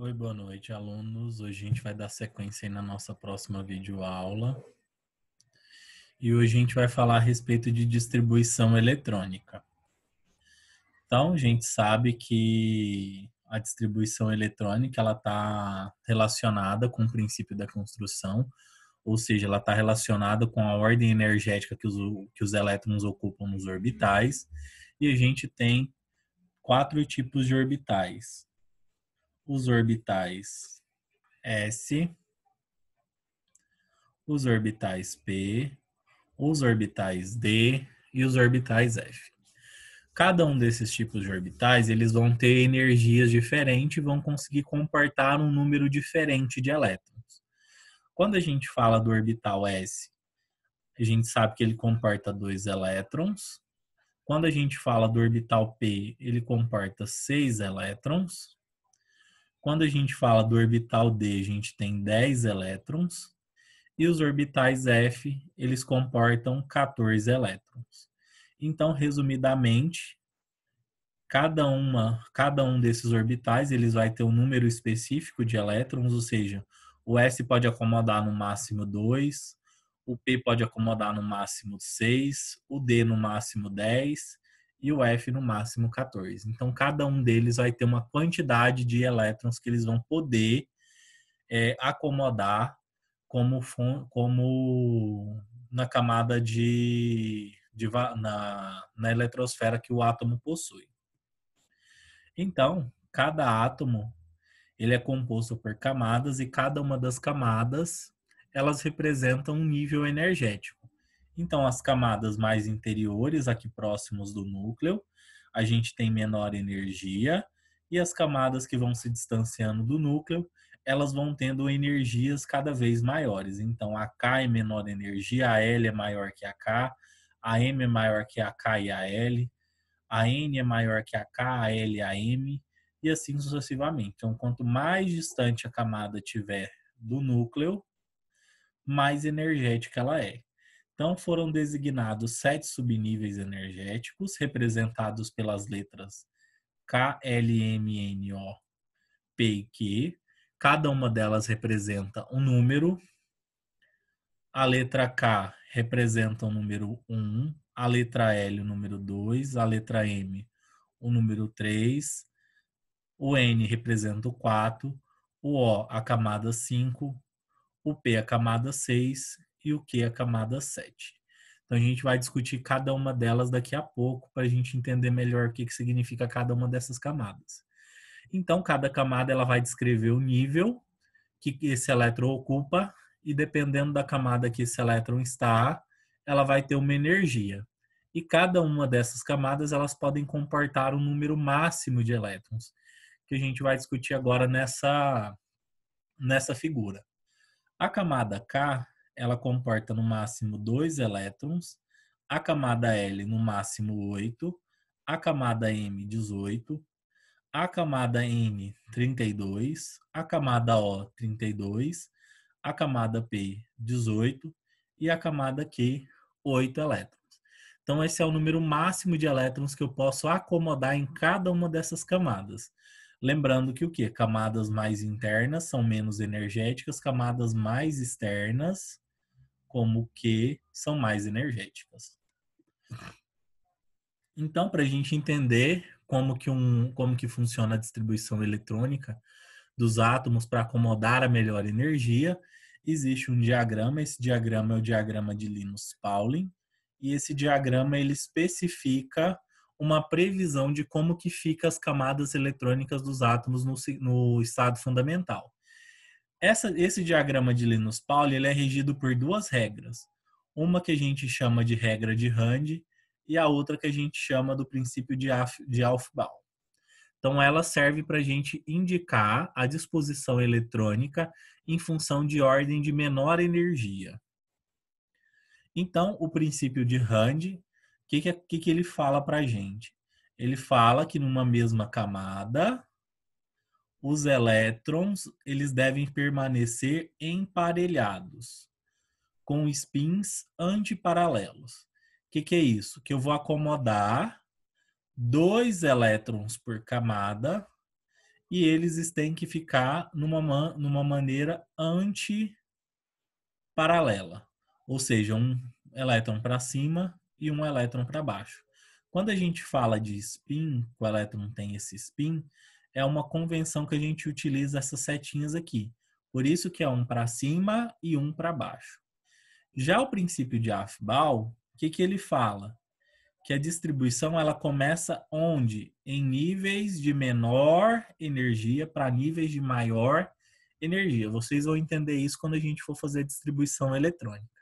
Oi, boa noite, alunos. Hoje a gente vai dar sequência aí na nossa próxima videoaula. E hoje a gente vai falar a respeito de distribuição eletrônica. Então, a gente sabe que a distribuição eletrônica ela está relacionada com o princípio da construção, ou seja, ela está relacionada com a ordem energética que os elétrons ocupam nos orbitais. E a gente tem quatro tipos de orbitais. Os orbitais S, os orbitais P, os orbitais D e os orbitais F. Cada um desses tipos de orbitais, eles vão ter energias diferentes e vão conseguir comportar um número diferente de elétrons. Quando a gente fala do orbital S, a gente sabe que ele comporta 2 elétrons. Quando a gente fala do orbital P, ele comporta 6 elétrons. Quando a gente fala do orbital D, a gente tem 10 elétrons. E os orbitais F, eles comportam 14 elétrons. Então, resumidamente, cada um desses orbitais, eles vai ter um número específico de elétrons, ou seja, o S pode acomodar no máximo 2, o P pode acomodar no máximo 6, o D no máximo 10 e o F no máximo 14. Então, cada um deles vai ter uma quantidade de elétrons que eles vão poder acomodar como na camada na eletrosfera que o átomo possui. Então, cada átomo ele é composto por camadas e cada uma das camadas elas representam um nível energético. Então, as camadas mais interiores, aqui próximos do núcleo, a gente tem menor energia, e as camadas que vão se distanciando do núcleo, elas vão tendo energias cada vez maiores. Então, a K é menor energia, a L é maior que a K, a M é maior que a K e a L, a N é maior que a K, a L e a M, e assim sucessivamente. Então, quanto mais distante a camada tiver do núcleo, mais energética ela é. Então, foram designados 7 subníveis energéticos, representados pelas letras K, L, M, N, O, P e Q. Cada uma delas representa um número. A letra K representa o número 1, a letra L o número 2, a letra M o número 3, o N representa o 4, o O a camada 5, o P a camada 6 e o Q a camada 7. Então a gente vai discutir cada uma delas daqui a pouco para a gente entender melhor o que significa cada uma dessas camadas. Então cada camada ela vai descrever o nível que esse elétron ocupa e dependendo da camada que esse elétron está, ela vai ter uma energia. E cada uma dessas camadas elas podem comportar um número máximo de elétrons, que a gente vai discutir agora nessa figura. A camada K, ela comporta no máximo 2 elétrons, a camada L no máximo 8, a camada M 18, a camada N 32, a camada O 32, a camada P 18 e a camada Q 8 elétrons. Então esse é o número máximo de elétrons que eu posso acomodar em cada uma dessas camadas. Lembrando que o quê? Camadas mais internas são menos energéticas, camadas mais externas, como o Q, são mais energéticas. Então, para a gente entender como que funciona a distribuição eletrônica dos átomos para acomodar a melhor energia, existe um diagrama. Esse diagrama é o diagrama de Linus-Pauling, e esse diagrama ele especifica uma previsão de como que fica as camadas eletrônicas dos átomos no estado fundamental. Esse diagrama de Linus-Pauling ele é regido por duas regras. Uma que a gente chama de regra de Rand e a outra que a gente chama do princípio de Aufbau. Então, ela serve para a gente indicar a disposição eletrônica em função de ordem de menor energia. Então, o princípio de Rand, o que ele fala para a gente? Ele fala que numa mesma camada, os elétrons eles devem permanecer emparelhados, com spins antiparalelos. O que é isso? Que eu vou acomodar 2 elétrons por camada e eles têm que ficar numa maneira antiparalela, ou seja, um elétron para cima e um elétron para baixo. Quando a gente fala de spin, o elétron tem esse spin, é uma convenção que a gente utiliza essas setinhas aqui. Por isso que é um para cima e um para baixo. Já o princípio de Aufbau, o que ele fala? Que a distribuição ela começa onde? Em níveis de menor energia para níveis de maior energia. Vocês vão entender isso quando a gente for fazer a distribuição eletrônica.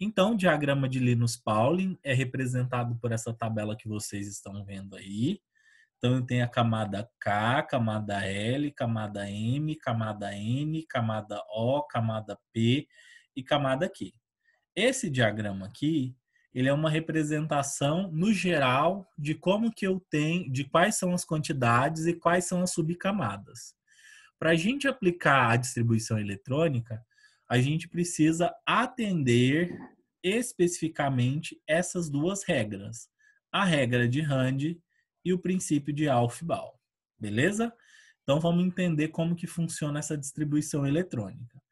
Então, o diagrama de Linus-Pauling é representado por essa tabela que vocês estão vendo aí. Então, eu tenho a camada K, camada L, camada M, camada N, camada O, camada P e camada Q. Esse diagrama aqui, ele é uma representação, no geral, de como que eu tenho, de quais são as quantidades e quais são as subcamadas. Para a gente aplicar a distribuição eletrônica, a gente precisa atender especificamente essas duas regras. A regra de Rand e o princípio de Aufbau. Beleza? Então vamos entender como que funciona essa distribuição eletrônica.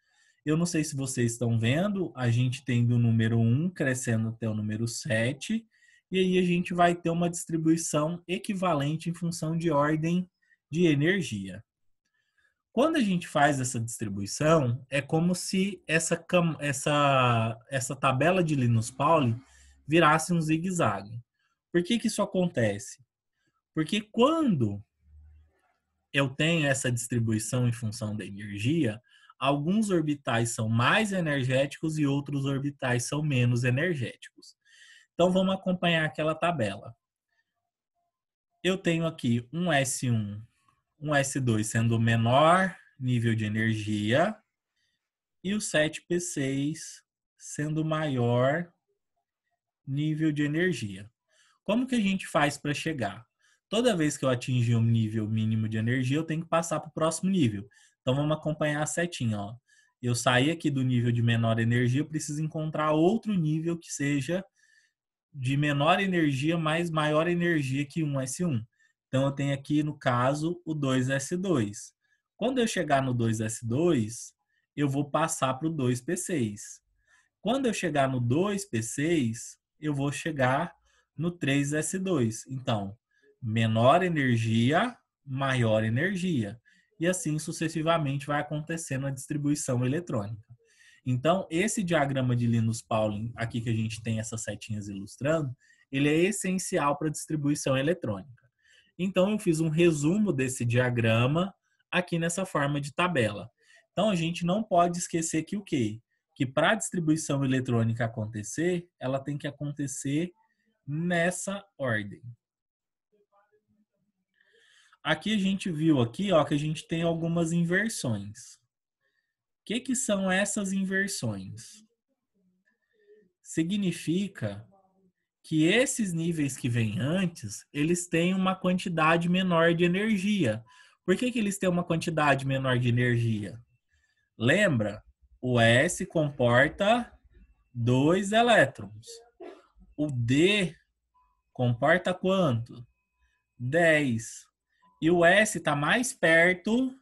Eu não sei se vocês estão vendo, a gente tem do número 1 crescendo até o número 7, e aí a gente vai ter uma distribuição equivalente em função de ordem de energia. Quando a gente faz essa distribuição, é como se essa tabela de Linus-Pauling virasse um zigue-zague. Por que isso acontece? Porque quando eu tenho essa distribuição em função da energia, alguns orbitais são mais energéticos e outros orbitais são menos energéticos. Então, vamos acompanhar aquela tabela. Eu tenho aqui um S1, um S2 sendo o menor nível de energia e o 7P6 sendo o maior nível de energia. Como que a gente faz para chegar? Toda vez que eu atingir um nível mínimo de energia, eu tenho que passar para o próximo nível. Então, vamos acompanhar a setinha. Ó. Eu saí aqui do nível de menor energia, eu preciso encontrar outro nível que seja de menor energia, mais maior energia que 1S1. Então, eu tenho aqui, no caso, o 2S2. Quando eu chegar no 2S2, eu vou passar para o 2P6. Quando eu chegar no 2P6, eu vou chegar no 3S2. Então, menor energia, maior energia. E assim sucessivamente vai acontecendo a distribuição eletrônica. Então, esse diagrama de Linus-Pauling, aqui que a gente tem essas setinhas ilustrando, ele é essencial para a distribuição eletrônica. Então, eu fiz um resumo desse diagrama aqui nessa forma de tabela. Então, a gente não pode esquecer que o quê? Que para a distribuição eletrônica acontecer, ela tem que acontecer nessa ordem. Aqui a gente viu aqui, ó, que a gente tem algumas inversões. O que são essas inversões? Significa que esses níveis que vêm antes, eles têm uma quantidade menor de energia. Por que eles têm uma quantidade menor de energia? Lembra? O S comporta 2 elétrons. O D comporta quanto? 10. E o S está mais perto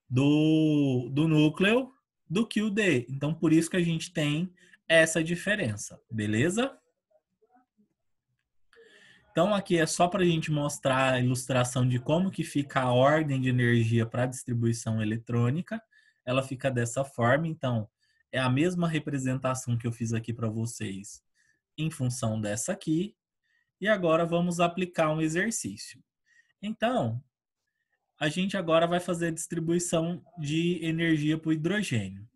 do núcleo do que o D. Então, por isso que a gente tem essa diferença, beleza? Então, aqui é só para a gente mostrar a ilustração de como que fica a ordem de energia para a distribuição eletrônica. Ela fica dessa forma, então, é a mesma representação que eu fiz aqui para vocês em função dessa aqui. E agora vamos aplicar um exercício. Então, a gente agora vai fazer a distribuição de energia para o hidrogênio.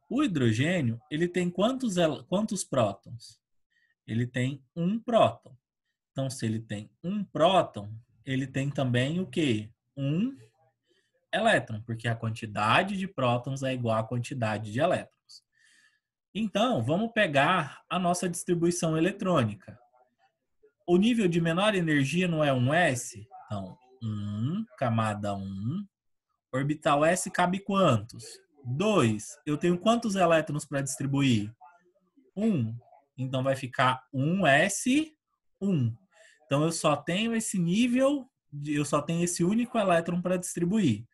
O hidrogênio, ele tem quantos prótons? Ele tem um próton. Então, se ele tem um próton, ele tem também o quê? Um elétron, porque a quantidade de prótons é igual à quantidade de elétrons. Então, vamos pegar a nossa distribuição eletrônica. O nível de menor energia não é um S? Então, 1, camada 1. Orbital S cabe quantos? 2. Eu tenho quantos elétrons para distribuir? 1. Então vai ficar 1S1. Então eu só tenho esse nível eu só tenho esse único elétron para distribuir.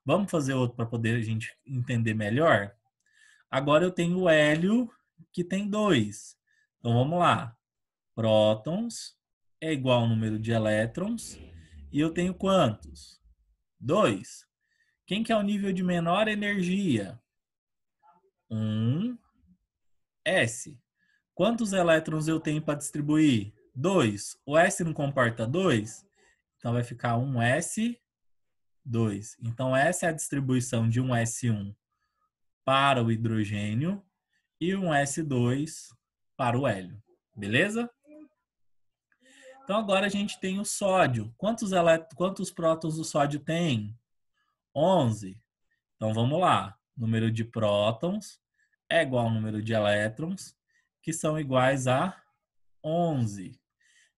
Vamos fazer outro para poder a gente entender melhor? Agora eu tenho o hélio, que tem 2. Então vamos lá. Prótons é igual ao número de elétrons. E eu tenho quantos? 2. Quem que é o nível de menor energia? 1, S. Quantos elétrons eu tenho para distribuir? 2. O S não comporta 2? Então vai ficar 1S, 2. Então essa é a distribuição de um S1 para o hidrogênio e um S2 para o hélio. Beleza? Então agora a gente tem o sódio. Quantos prótons o sódio tem? 11. Então vamos lá. Número de prótons é igual ao número de elétrons, que são iguais a 11.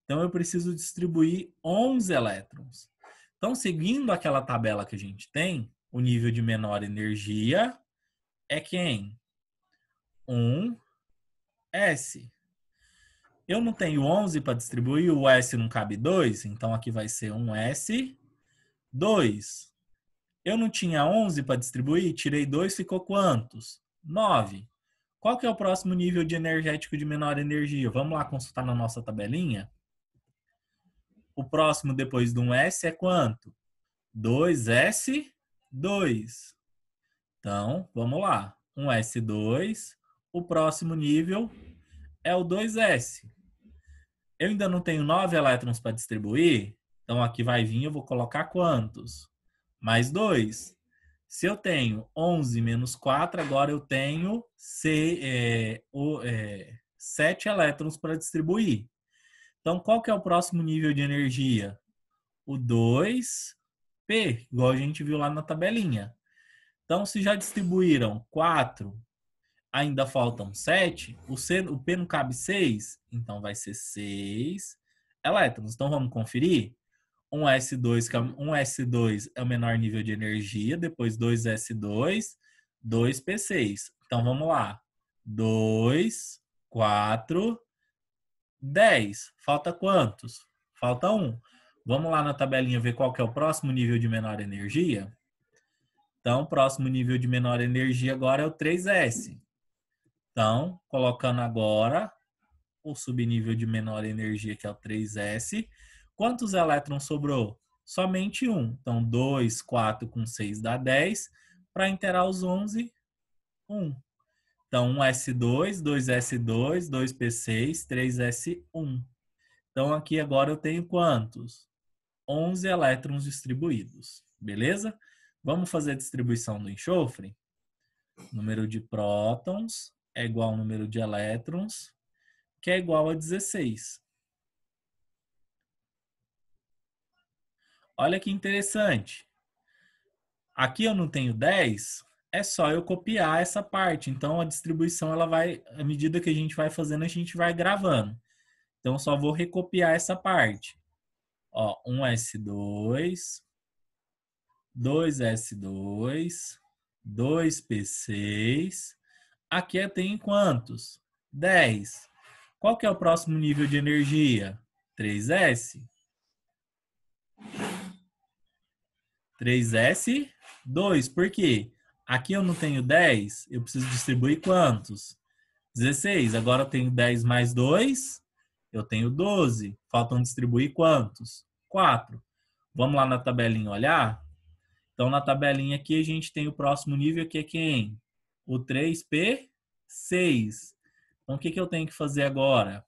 Então eu preciso distribuir 11 elétrons. Então, seguindo aquela tabela que a gente tem, o nível de menor energia é quem? 1S. Eu não tenho 11 para distribuir, o S não cabe 2, então aqui vai ser 1S, 2. Eu não tinha 11 para distribuir, tirei 2, ficou quantos? 9. Qual que é o próximo nível de energético de menor energia? Vamos lá consultar na nossa tabelinha. O próximo depois do 1S é quanto? 2S2. Então, vamos lá. 1S2. O próximo nível é o 2S. Eu ainda não tenho 9 elétrons para distribuir. Então, aqui vai vir, eu vou colocar quantos? Mais 2. Se eu tenho 11 menos 4, agora eu tenho 7 elétrons para distribuir. Então, qual que é o próximo nível de energia? O 2P, igual a gente viu lá na tabelinha. Então, se já distribuíram 4, ainda faltam 7, o P não cabe 6, então vai ser 6 elétrons. Então, vamos conferir? 1S2 é o menor nível de energia, depois 2S2, 2P6. Então, vamos lá. 2, 4, 10. Falta quantos? Falta 1. Vamos lá na tabelinha ver qual que é o próximo nível de menor energia? Então, o próximo nível de menor energia agora é o 3S. Então, colocando agora o subnível de menor energia, que é o 3S, quantos elétrons sobrou? Somente 1. Então, 2, 4 com 6 dá 10. Para inteirar os 11, 1. Então, 1S2, 2S2, 2P6, 3S1. Então, aqui agora eu tenho quantos? 11 elétrons distribuídos. Beleza? Vamos fazer a distribuição do enxofre? Número de prótons é igual ao número de elétrons, que é igual a 16. Olha que interessante. Aqui eu não tenho 10, é só eu copiar essa parte. Então, a distribuição, ela vai, à medida que a gente vai fazendo, a gente vai gravando. Então, eu só vou recopiar essa parte. Ó, 1S2, 2S2, 2P6. Aqui eu tenho quantos? 10. Qual que é o próximo nível de energia? 3S. 3S2. Por quê? Aqui eu não tenho 10, eu preciso distribuir quantos? 16. Agora eu tenho 10 mais 2, eu tenho 12. Faltam distribuir quantos? 4. Vamos lá na tabelinha olhar? Então, na tabelinha aqui, a gente tem o próximo nível, que é quem? O 3P6. Então, o que eu tenho que fazer agora?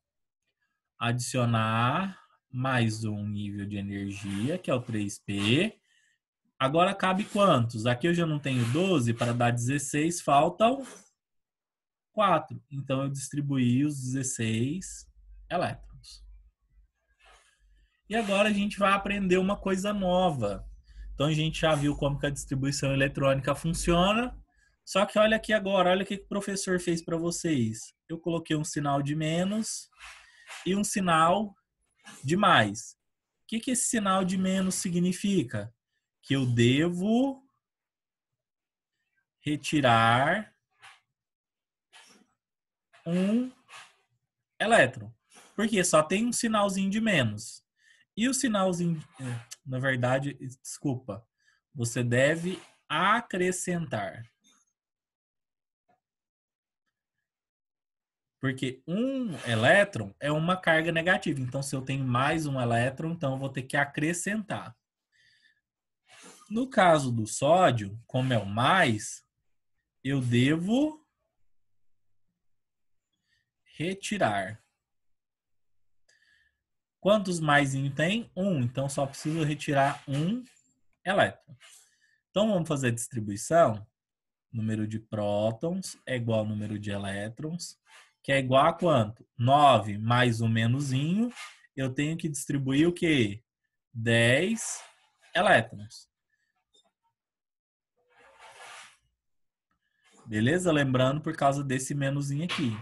Adicionar mais um nível de energia, que é o 3P. Agora cabe quantos? Aqui eu já não tenho 12, para dar 16, faltam 4. Então, eu distribuí os 16 elétrons. E agora a gente vai aprender uma coisa nova. Então, a gente já viu como que a distribuição eletrônica funciona. Só que olha aqui agora, olha o que o professor fez para vocês. Eu coloquei um sinal de menos e um sinal de mais. O que esse sinal de menos significa? Que eu devo retirar um elétron. Porque só tem um sinalzinho de menos. E o sinalzinho, na verdade, desculpa, você deve acrescentar. Porque um elétron é uma carga negativa. Então, se eu tenho mais um elétron, então eu vou ter que acrescentar. No caso do sódio, como é o mais, eu devo retirar. Quantos mais tem? Então, só preciso retirar um elétron. Então, vamos fazer a distribuição. Número de prótons é igual ao número de elétrons, que é igual a quanto? 9 mais o menusinho. Eu tenho que distribuir o quê? 10 elétrons. Beleza? Lembrando por causa desse menuzinho aqui.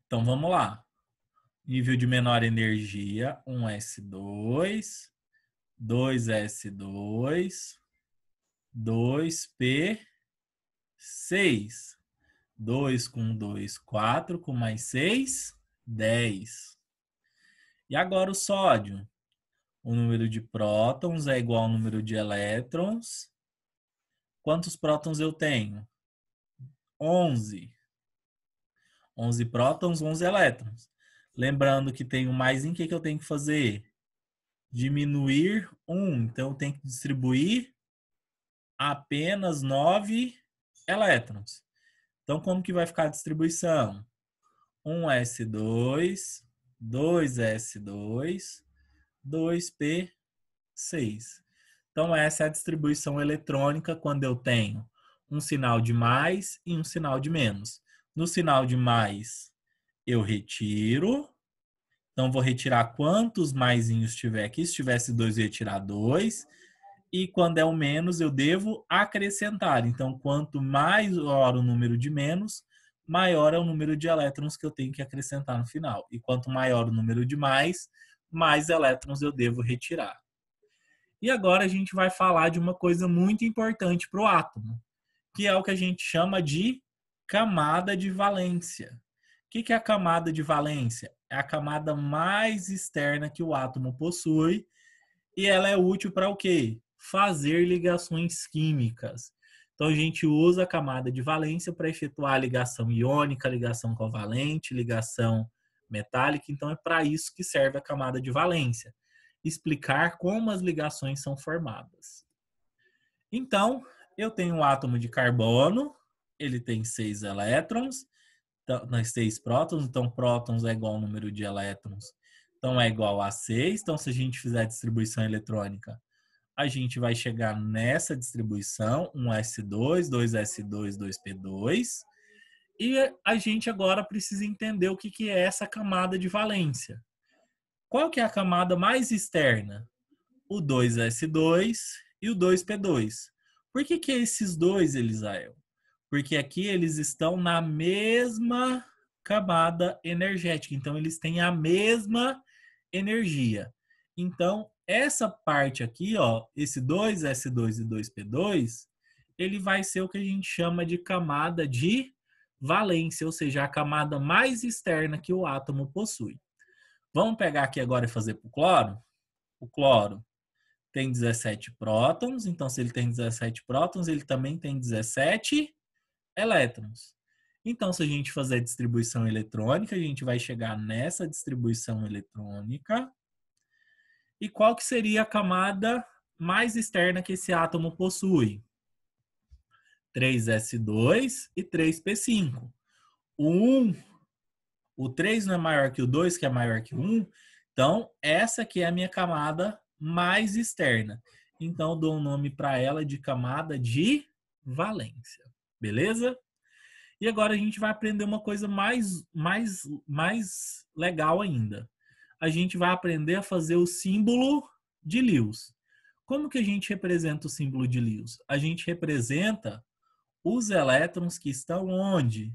Então, vamos lá. Nível de menor energia, 1s2, 2s2, 2p6. 2 com 2, 4, com mais 6, 10. E agora o sódio. O número de prótons é igual ao número de elétrons. Quantos prótons eu tenho? 11. 11 prótons, 11 elétrons. Lembrando que tem um mais em que eu tenho que fazer? Diminuir 1. Então, eu tenho que distribuir apenas 9 elétrons. Então, como que vai ficar a distribuição? 1s2, 2s2, 2p6. Então, essa é a distribuição eletrônica quando eu tenho um sinal de mais e um sinal de menos. No sinal de mais, eu retiro. Então, vou retirar quantos maisinhos tiver aqui. Se tivesse 2, eu ia tirar 2. E quando é o menos, eu devo acrescentar. Então, quanto maior o número de menos, maior é o número de elétrons que eu tenho que acrescentar no final. E quanto maior o número de mais elétrons eu devo retirar. E agora a gente vai falar de uma coisa muito importante para o átomo, que é o que a gente chama de camada de valência. O que é a camada de valência? É a camada mais externa que o átomo possui e ela é útil para o quê? Fazer ligações químicas. Então a gente usa a camada de valência para efetuar a ligação iônica, ligação covalente, ligação metálica. Então é para isso que serve a camada de valência. Explicar como as ligações são formadas. Então, eu tenho um átomo de carbono, ele tem 6 elétrons, nas 6 prótons, então prótons é igual ao número de elétrons, então é igual a 6. Então, se a gente fizer a distribuição eletrônica, a gente vai chegar nessa distribuição, 1s2, 2s2, 2p2, e a gente agora precisa entender o que é essa camada de valência. Qual que é a camada mais externa? O 2s2 e o 2p2. Por que esses dois, Elisael? Porque aqui eles estão na mesma camada energética. Então, eles têm a mesma energia. Então, essa parte aqui, ó, esse 2s2 e 2p2, ele vai ser o que a gente chama de camada de valência, ou seja, a camada mais externa que o átomo possui. Vamos pegar aqui agora e fazer para o cloro? O cloro tem 17 prótons, então se ele tem 17 prótons, ele também tem 17 elétrons. Então, se a gente fazer a distribuição eletrônica, a gente vai chegar nessa distribuição eletrônica. E qual que seria a camada mais externa que esse átomo possui? 3s2 e 3p5. O 3 não é maior que o 2, que é maior que o 1. Então, essa aqui é a minha camada mais externa. Então, eu dou um nome para ela de camada de valência. Beleza? E agora a gente vai aprender uma coisa mais legal ainda. A gente vai aprender a fazer o símbolo de Lewis. Como que a gente representa o símbolo de Lewis? A gente representa os elétrons que estão onde?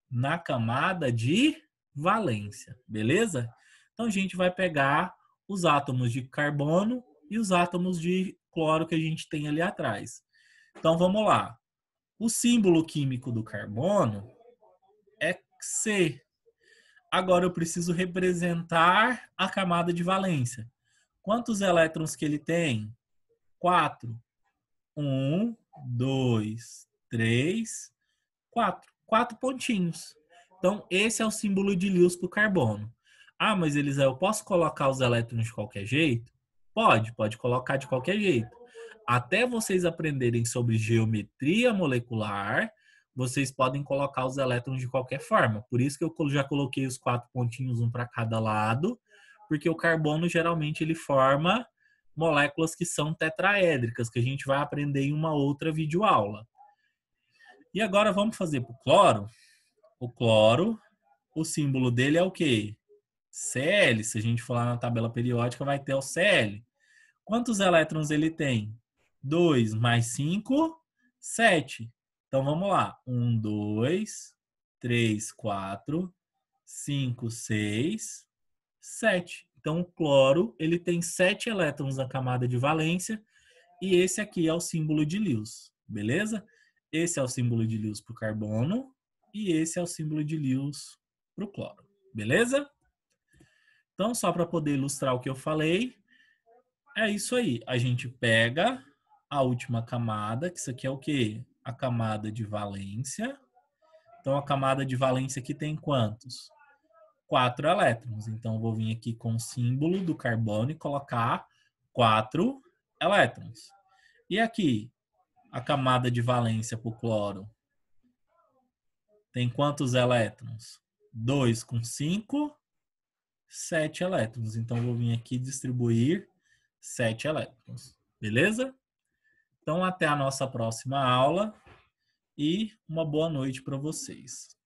Na camada de valência, beleza? Então a gente vai pegar os átomos de carbono e os átomos de cloro que a gente tem ali atrás. Então vamos lá. O símbolo químico do carbono é C. Agora eu preciso representar a camada de valência. Quantos elétrons que ele tem? 4. 1, 2, 3, 4. 4 pontinhos. Então, esse é o símbolo de Lewis para o carbono. Ah, mas Eliseu, eu posso colocar os elétrons de qualquer jeito? Pode colocar de qualquer jeito. Até vocês aprenderem sobre geometria molecular, vocês podem colocar os elétrons de qualquer forma. Por isso que eu já coloquei os 4 pontinhos, um para cada lado, porque o carbono geralmente ele forma moléculas que são tetraédricas, que a gente vai aprender em uma outra videoaula. E agora vamos fazer para o cloro. O cloro, o símbolo dele é o quê? Cl. Se a gente for lá na tabela periódica, vai ter o Cl. Quantos elétrons ele tem? 2 mais 5, 7. Então vamos lá. 1, 2, 3, 4, 5, 6, 7. Então o cloro ele tem 7 elétrons na camada de valência e esse aqui é o símbolo de Lewis, beleza? Esse é o símbolo de Lewis para o carbono e esse é o símbolo de Lewis para o cloro, beleza? Então, só para poder ilustrar o que eu falei, é isso aí. A gente pega a última camada, que isso aqui é o quê? A camada de valência. Então, a camada de valência aqui tem quantos? 4 elétrons. Então, eu vou vir aqui com o símbolo do carbono e colocar 4 elétrons. E aqui, a camada de valência para o cloro tem quantos elétrons? 2 com 5, 7 elétrons. Então, eu vou vir aqui distribuir 7 elétrons. Beleza? Então, até a nossa próxima aula e uma boa noite para vocês.